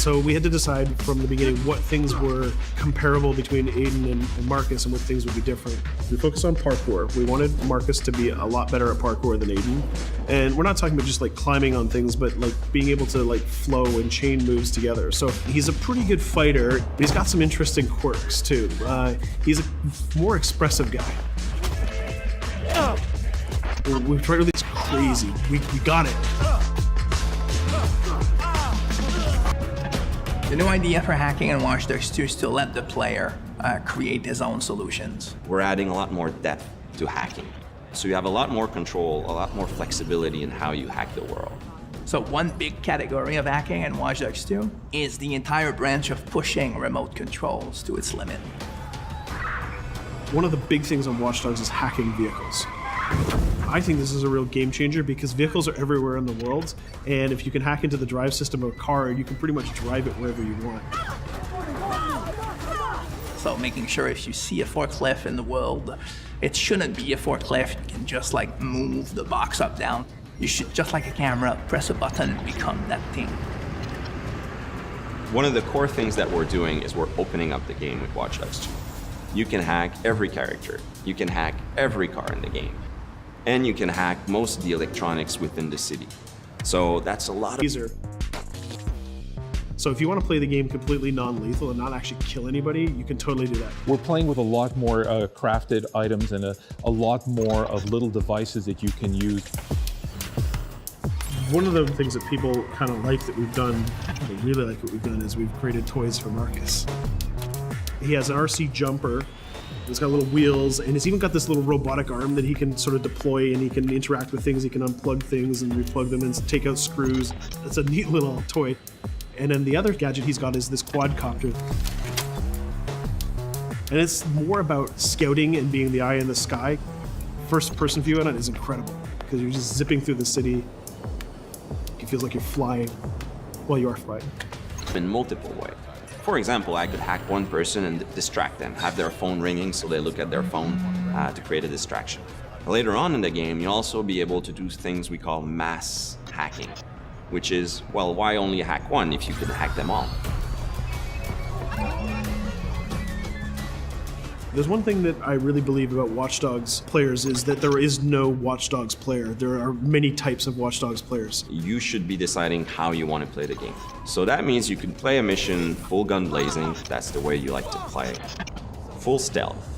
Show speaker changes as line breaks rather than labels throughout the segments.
So we had to decide from the beginning what things were comparable between Aiden and Marcus and what things would be different. We focused on parkour. We wanted Marcus to be a lot better at parkour than Aiden. And we're not talking about just like climbing on things, but like being able to like flow and chain moves together. So he's a pretty good fighter, but he's got some interesting quirks too. He's a more expressive guy. We've tried really crazy. We got it.
The new idea for hacking in Watch Dogs 2 is to let the player create his own solutions.
We're adding a lot more depth to hacking. So you have a lot more control, a lot more flexibility in how you hack the world.
So one big category of hacking in Watch Dogs 2 is the entire branch of pushing remote controls to its limit.
One of the big things on Watch Dogs is hacking vehicles. I think this is a real game changer because vehicles are everywhere in the world, and if you can hack into the drive system of a car, you can pretty much drive it wherever you want.
So making sure if you see a forklift in the world, it shouldn't be a forklift. You can just like move the box up, down. You should, just like a camera, press a button and become that thing.
One of the core things that we're doing is we're opening up the game with Watch Dogs 2. You can hack every character. You can hack every car in the game. And you can hack most of the electronics within the city. So that's a lot of...
So if you want to play the game completely non-lethal and not actually kill anybody, you can totally do that.
We're playing with a lot more crafted items and a lot more of little devices that you can use.
One of the things that people kind of like that we've done, they really like what we've done, is we've created toys for Marcus. He has an RC jumper. It's got little wheels, and it's even got this little robotic arm that he can sort of deploy, and he can interact with things. He can unplug things and replug them and take out screws. It's a neat little toy. And then the other gadget he's got is this quadcopter. And it's more about scouting and being the eye in the sky. First person view on it is incredible because you're just zipping through the city. It feels like you're flying. Well, you are flying.
In multiple ways. For example, I could hack one person and distract them, have their phone ringing so they look at their phone to create a distraction. Later on in the game, you'll also be able to do things we call mass hacking, which is, well, why only hack one if you can hack them all?
There's one thing that I really believe about Watch Dogs players is that there is no Watch Dogs player. There are many types of Watch Dogs players.
You should be deciding how you want to play the game. So that means you can play a mission full gun blazing, that's the way you like to play, full stealth,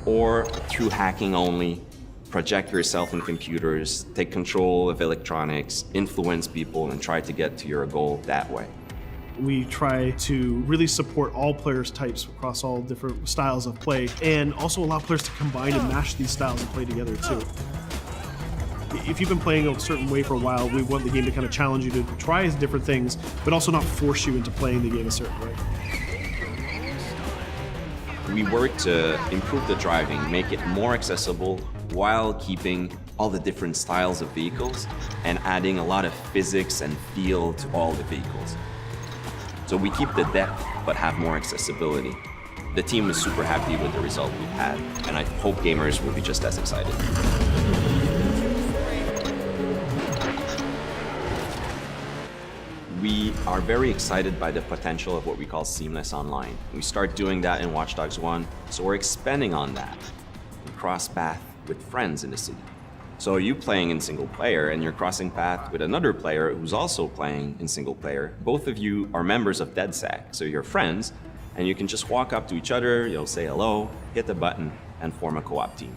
or through hacking only, project yourself in computers, take control of electronics, influence people, and try to get to your goal that way.
We try to really support all players' types across all different styles of play, and also allow players to combine and mash these styles and play together too. If you've been playing a certain way for a while, we want the game to kind of challenge you to try different things, but also not force you into playing the game a certain way.
We work to improve the driving, make it more accessible while keeping all the different styles of vehicles and adding a lot of physics and feel to all the vehicles. So we keep the depth, but have more accessibility. The team is super happy with the result we've had, and I hope gamers will be just as excited. We are very excited by the potential of what we call seamless online. We start doing that in Watch Dogs 1, so we're expanding on that. We cross path with friends in the city. So you playing in single player and you're crossing path with another player who's also playing in single player. Both of you are members of DedSec, so you're friends, and you can just walk up to each other, you'll say hello, hit the button, and form a co-op team.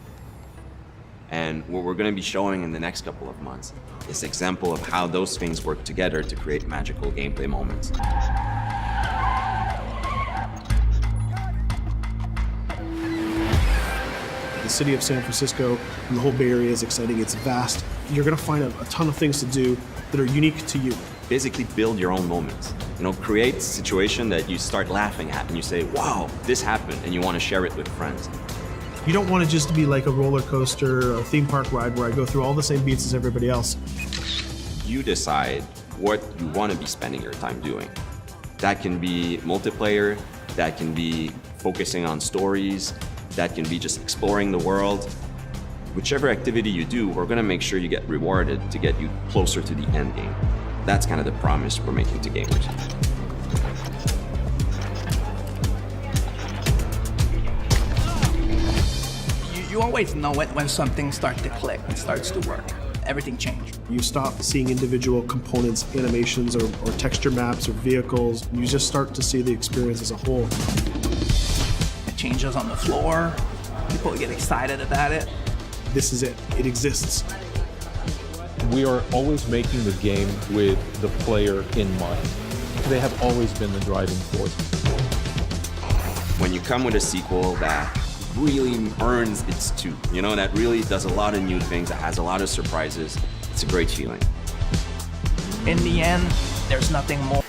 And what we're going to be showing in the next couple of months is an example of how those things work together to create magical gameplay moments.
The city of San Francisco and the whole Bay Area is exciting. It's vast. You're going to find a ton of things to do that are unique to you.
Basically build your own moments. You know, create a situation that you start laughing at and you say, wow, this happened, and you want to share it with friends.
You don't want to just be like a roller coaster or a theme park ride where I go through all the same beats as everybody else.
You decide what you want to be spending your time doing. That can be multiplayer, that can be focusing on stories, that can be just exploring the world. Whichever activity you do, we're going to make sure you get rewarded to get you closer to the end game. That's kind of the promise we're making to gamers.
You always know it when something starts to click, it starts to work. Everything changed.
You stop seeing individual components, animations, or texture maps or vehicles. You just start to see the experience as a whole.
It changes on the floor. People get excited about it.
This is it. It exists.
We are always making the game with the player in mind. They have always been the driving force.
When you come with a sequel that really earns its due, you know, that really does a lot of new things, that has a lot of surprises, it's a great feeling.
In the end, there's nothing more